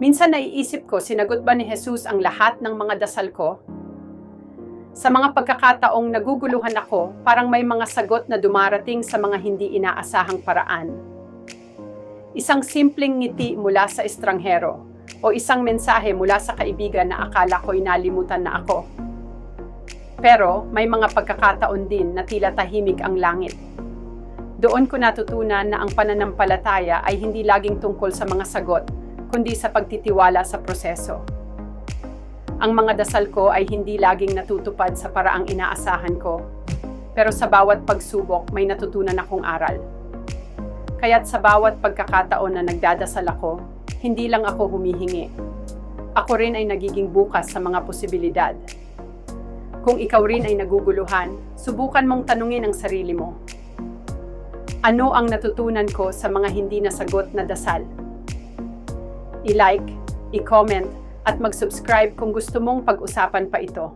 Minsan naiisip ko, sinagot ba ni Jesus ang lahat ng mga dasal ko? Sa mga pagkakataong naguguluhan ako, parang may mga sagot na dumarating sa mga hindi inaasahang paraan. Isang simpleng ngiti mula sa estranghero o isang mensahe mula sa kaibigan na akala ko'y nalimutan na ako. Pero may mga pagkakataon din na tila tahimik ang langit. Doon ko natutunan na ang pananampalataya ay hindi laging tungkol sa mga sagot, kundi sa pagtitiwala sa proseso. Ang mga dasal ko ay hindi laging natutupad sa paraang inaasahan ko, pero sa bawat pagsubok may natutunan akong aral. Kaya't sa bawat pagkakataon na nagdadasal ako, hindi lang ako humihingi. Ako rin ay nagiging bukas sa mga posibilidad. Kung ikaw rin ay naguguluhan, subukan mong tanungin ang sarili mo. Ano ang natutunan ko sa mga hindi nasagot na dasal? I-like, i-comment, at mag-subscribe kung gusto mong pag-usapan pa ito.